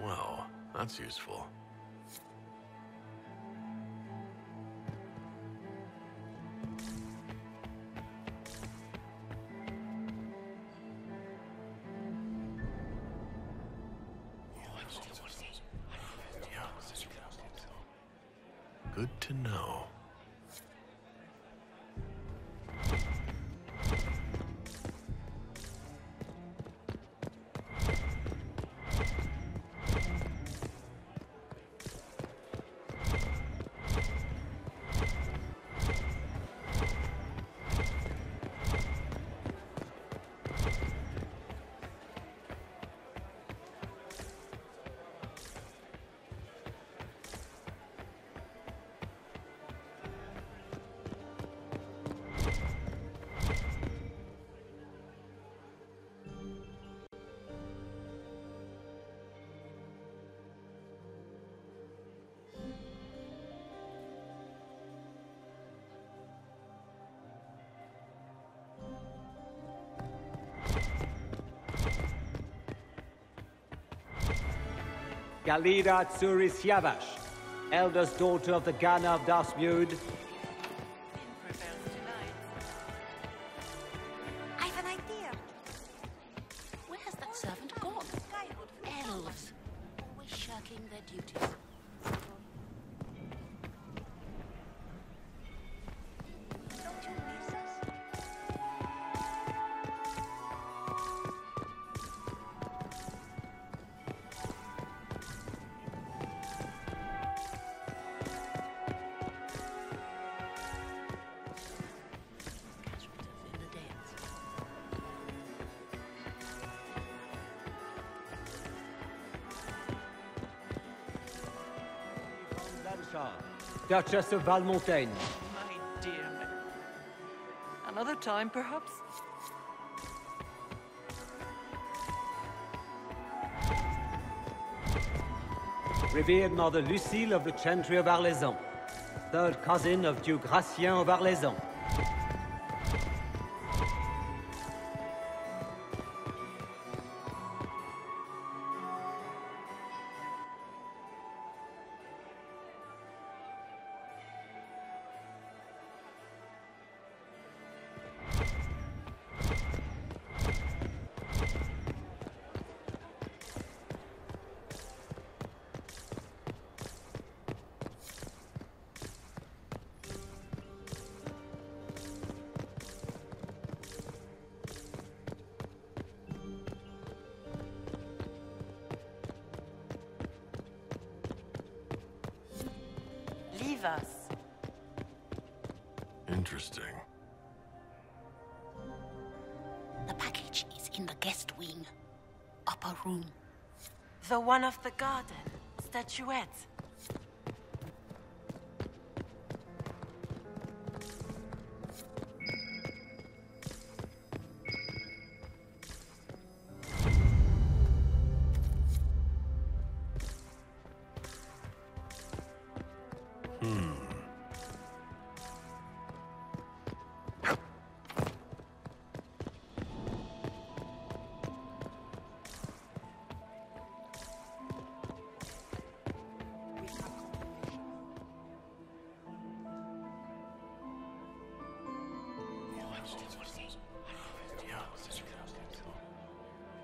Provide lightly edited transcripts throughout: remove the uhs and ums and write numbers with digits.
Well, that's useful. Good to know. Galida Tsuris Yavash, eldest daughter of the Ghana of Dasmud. I've an idea. Where has that servant gone? Elves, always shirking their duties. Don't you miss us? Duchess of Valmontaigne. My dear man. Another time, perhaps? Revered Mother Lucille of the Chantry of Arlezan, third cousin of Duke Gratien of Arlezan. Leave us. Interesting. The package is in the guest wing. Upper room. The one of the garden. Statuette.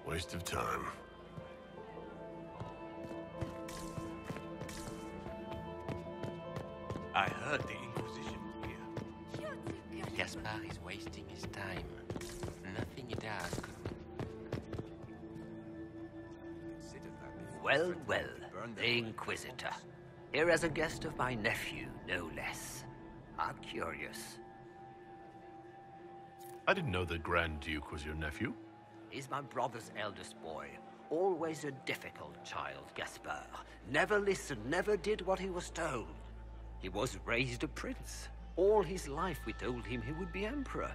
Waste of time. I heard the Inquisition here. Gaspar is wasting his time. Nothing he does could... Well, well, the Inquisitor. Here as a guest of my nephew, no less. How curious. I didn't know the Grand Duke was your nephew. He's my brother's eldest boy. Always a difficult child, Gaspar. Never listened, never did what he was told. He was raised a prince. All his life we told him he would be emperor.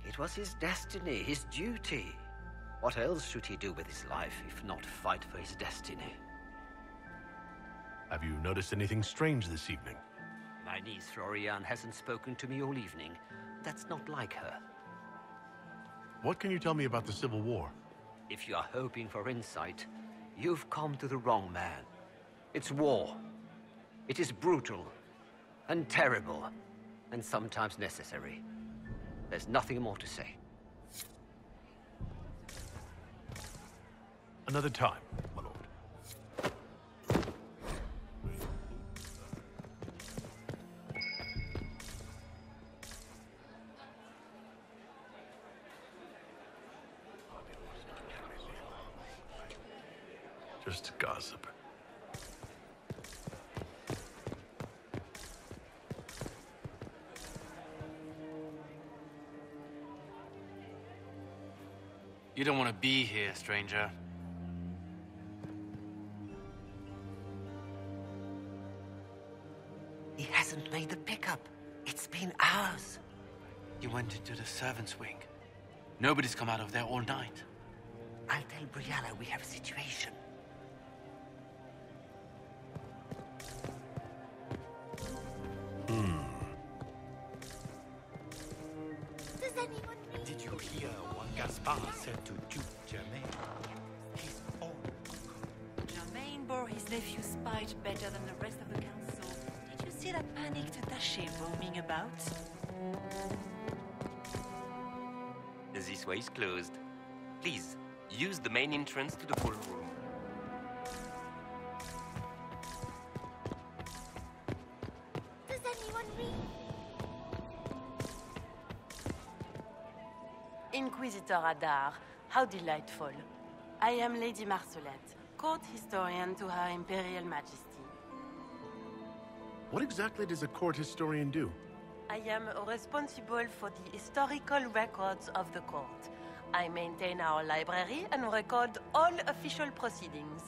It was his destiny, his duty. What else should he do with his life, if not fight for his destiny? Have you noticed anything strange this evening? My niece Floriane hasn't spoken to me all evening. That's not like her. What can you tell me about the Civil War? If you are hoping for insight, You've come to the wrong man. It's war. It is brutal, and terrible, and sometimes necessary. There's nothing more to say. Another time, my lord. Just gossip. You don't want to be here, stranger. He hasn't made the pickup. It's been hours. You went into the servants' wing. Nobody's come out of there all night. I'll tell Brianna we have a situation. Does anyone read? Did you hear what Gaspard said to Duke Germain? His own uncle. Germain bore his nephew's spite better than the rest of the council. Did you see that panicked attaché roaming about? This way is closed. Please, use the main entrance to the ballroom. Does anyone read? Inquisitor Adar, how delightful. I am Lady Marcelette, court historian to Her Imperial Majesty. What exactly does a court historian do? I am responsible for the historical records of the court. I maintain our library and record all official proceedings.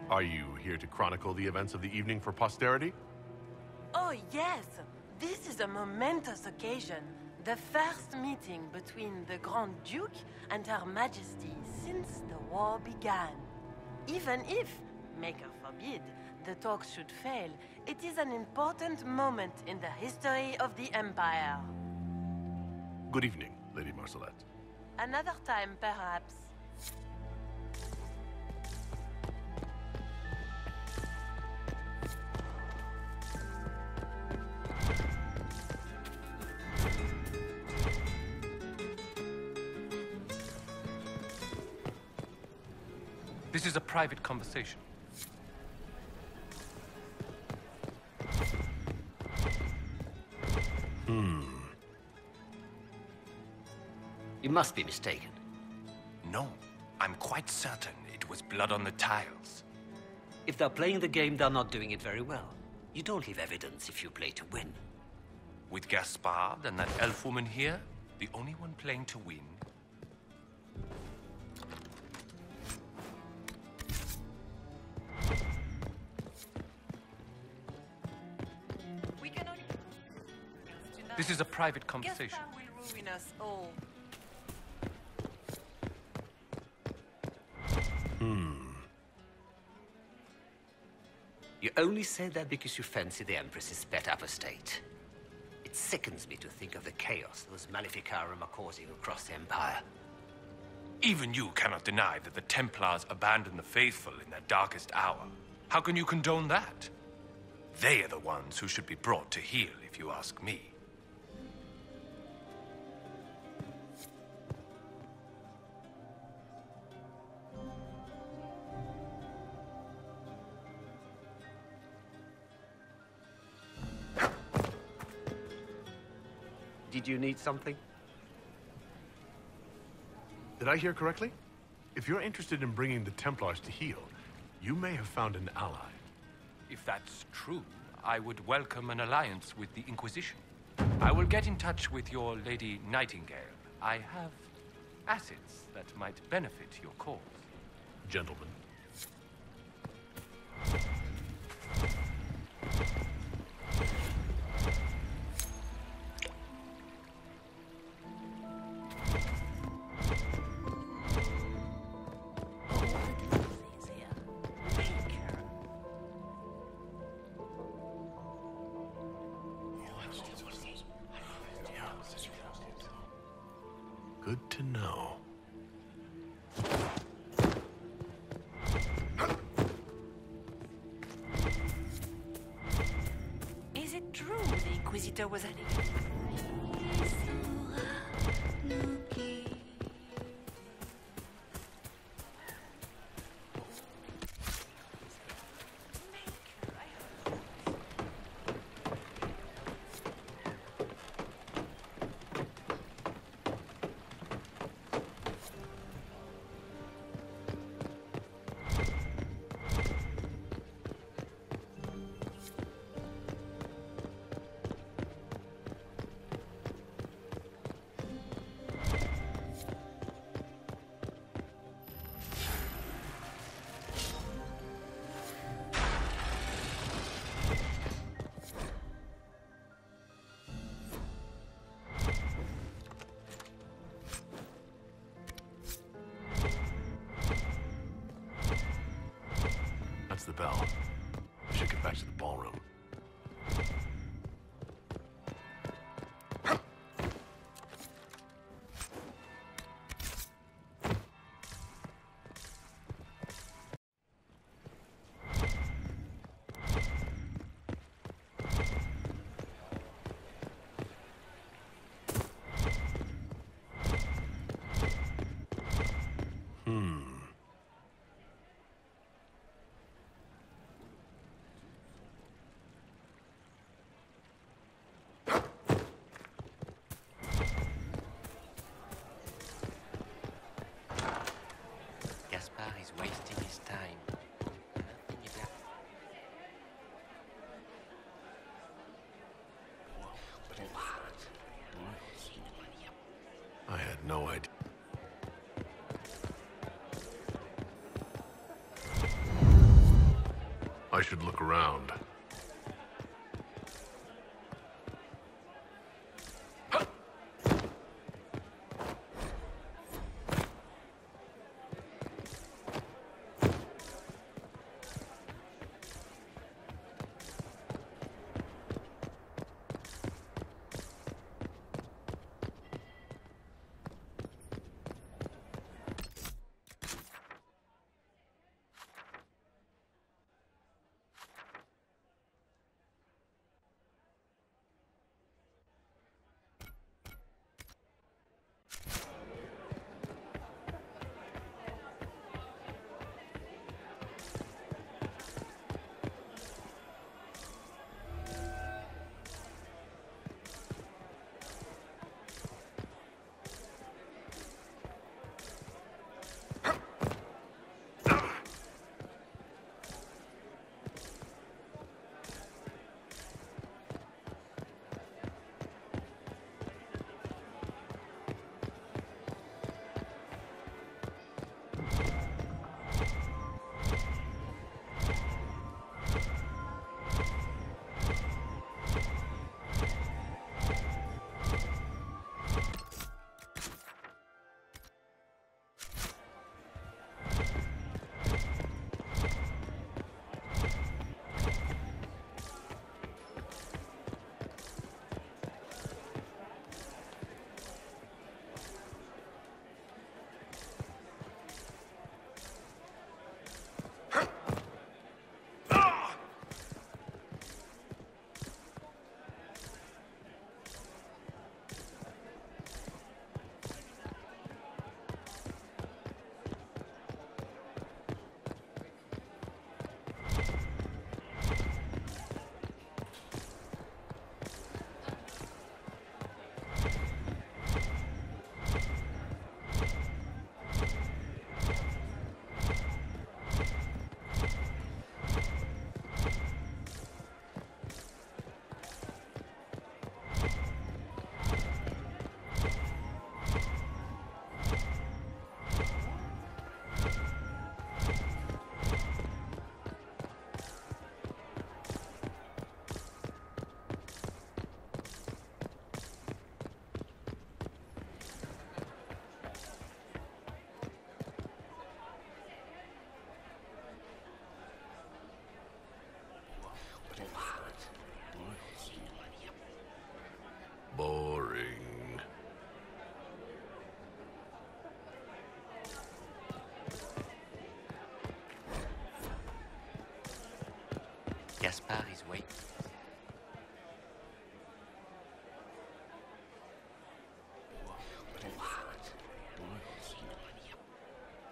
Are you here to chronicle the events of the evening for posterity? Oh yes, this is a momentous occasion. The first meeting between the Grand Duke and Her Majesty since the war began. Even if, Maker forbid, the talks should fail, it is an important moment in the history of the Empire. Good evening, Lady Marcelette. Another time, perhaps. This is a private conversation. You must be mistaken. No, I'm quite certain it was blood on the tiles. If they're playing the game, they're not doing it very well. You don't leave evidence if you play to win. With Gaspard and that elf woman here, the only one playing to win. We can only... This is a private conversation. Gaspard will ruin us all. You only say that because you fancy the Empress's pet apostate. It sickens me to think of the chaos those Maleficarum are causing across the Empire. Even you cannot deny that the Templars abandoned the faithful in their darkest hour. How can you condone that? They are the ones who should be brought to heel, if you ask me. Did you need something? Did I hear correctly? If you're interested in bringing the Templars to heel, you may have found an ally. If that's true, I would welcome an alliance with the Inquisition. I will get in touch with your Lady Nightingale. I have assets that might benefit your cause. Gentlemen. Good to know. Inquisitor was any. That's the bell. We should get back to the ballroom. Gaspard is wasting his time. Nothing about... I had no idea. I should look around.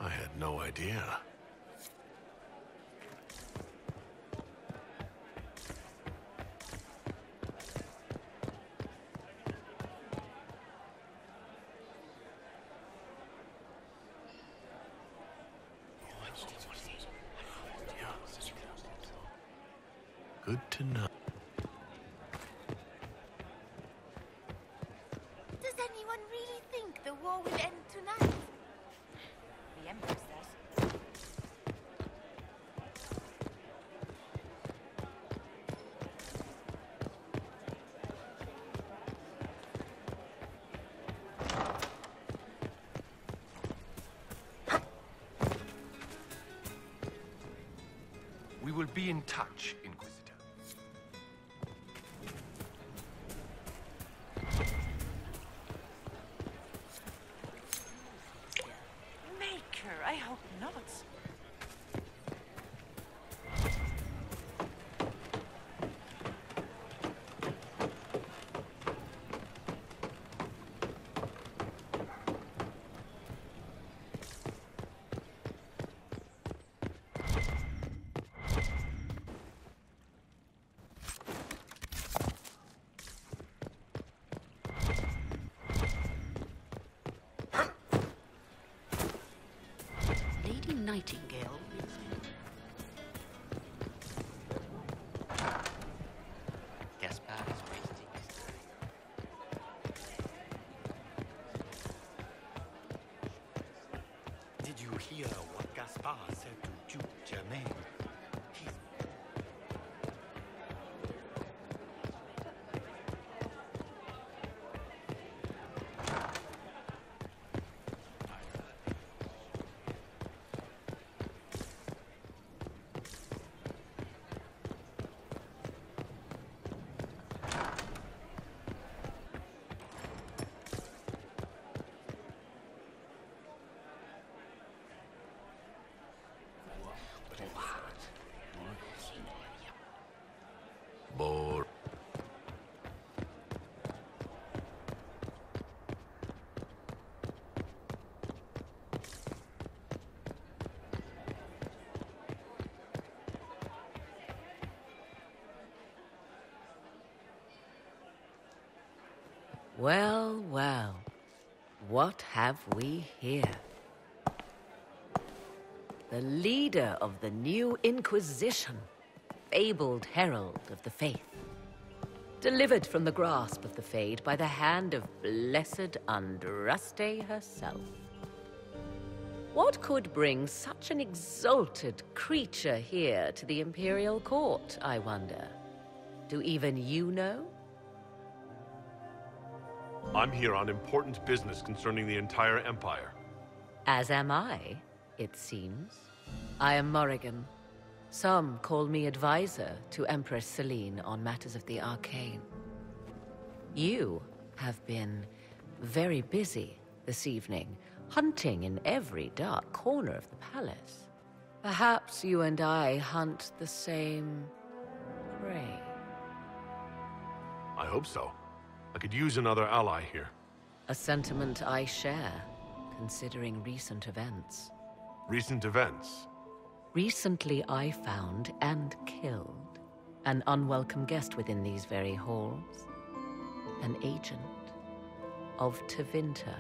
I had no idea. Good to know. Does anyone really think the war will end tonight? The Empress says. We will be in touch, Inquisitor. Maker, I hope not. Lady Nightingale. Gaspard is wasting his time. Did you hear what Gaspard said to Duke Germain? He's Bored. Well, well. What have we here? The leader of the new Inquisition, fabled herald of the faith. Delivered from the grasp of the Fade by the hand of blessed Andraste herself. What could bring such an exalted creature here to the Imperial Court, I wonder? Do even you know? I'm here on important business concerning the entire Empire. As am I, it seems. I am Morrigan. Some call me advisor to Empress Celine on matters of the arcane. You have been very busy this evening, hunting in every dark corner of the palace. Perhaps you and I hunt the same prey. I hope so. I could use another ally here. A sentiment I share, considering recent events. Recent events? Recently I found and killed an unwelcome guest within these very halls. An agent of Tevinter.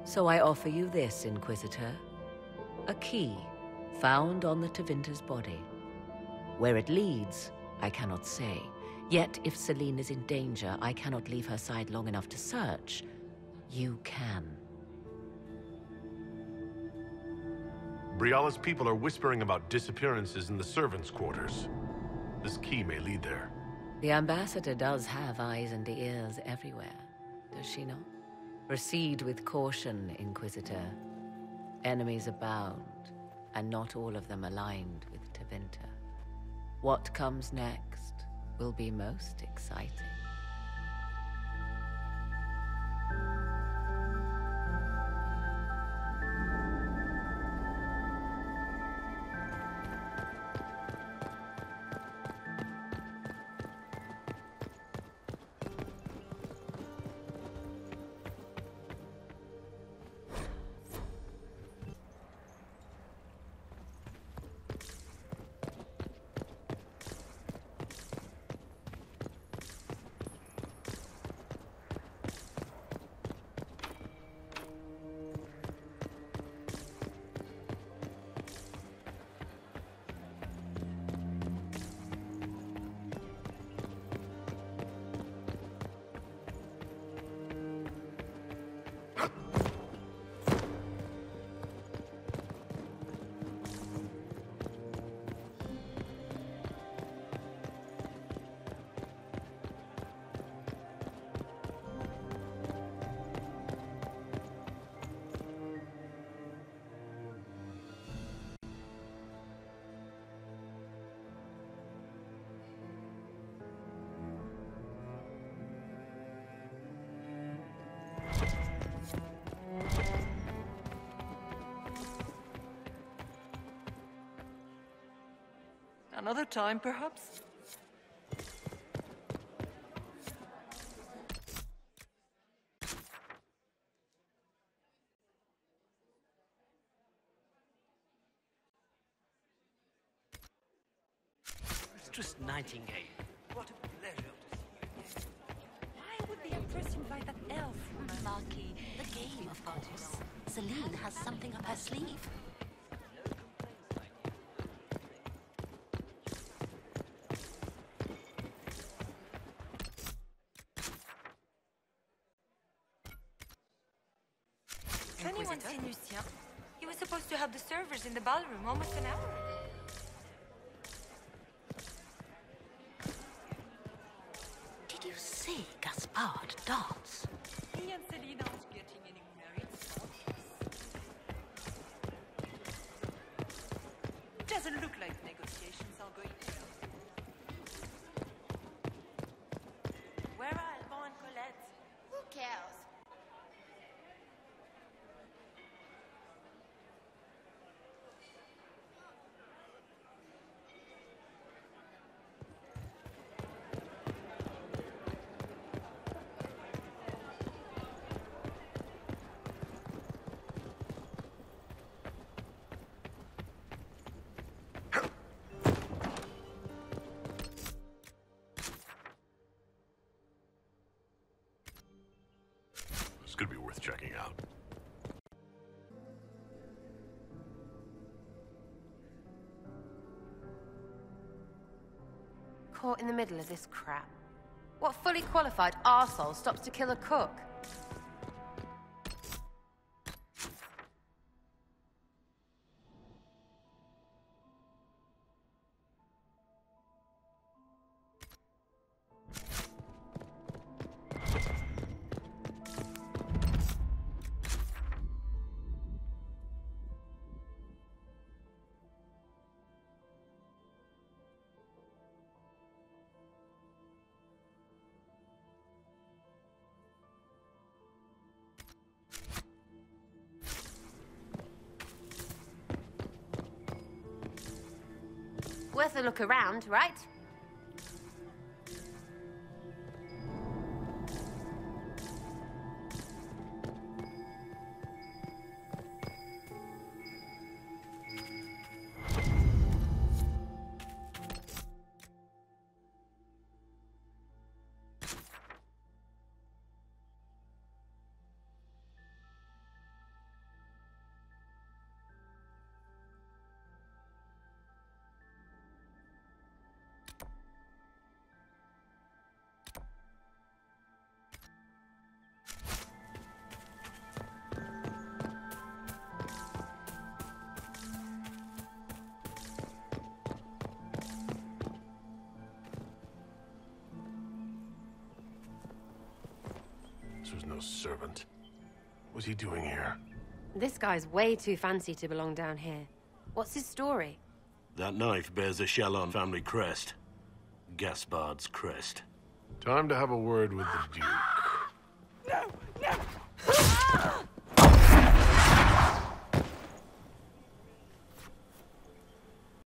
So I offer you this, Inquisitor. A key found on the Tevinter's body. Where it leads, I cannot say. Yet if Celine is in danger, I cannot leave her side long enough to search. You can. Briala's people are whispering about disappearances in the servants' quarters. This key may lead there. The ambassador does have eyes and ears everywhere, does she not? Proceed with caution, Inquisitor. Enemies abound, and not all of them aligned with Tevinter. What comes next will be most exciting. Another time, perhaps? Mistress Nightingale, what a pleasure to see you. Why would the Empress invite that elf? Marquis, the game, of course. Celine has something up her sleeve. Has anyone seen Lucien? He was supposed to have the servers in the ballroom almost an hour ago. Did you see Gaspard dance? He and Celine aren't getting anywhere. It's obvious. It doesn't look like negotiations are going well. Where are Alban and Colette? Who cares? This could be worth checking out. Caught in the middle of this crap. What fully qualified arsehole stops to kill a cook? Worth a look around, right? This was no servant. What's he doing here? This guy's way too fancy to belong down here. What's his story? That knife bears a Chalon family crest. Gaspard's crest. Time to have a word with the Duke. No! No!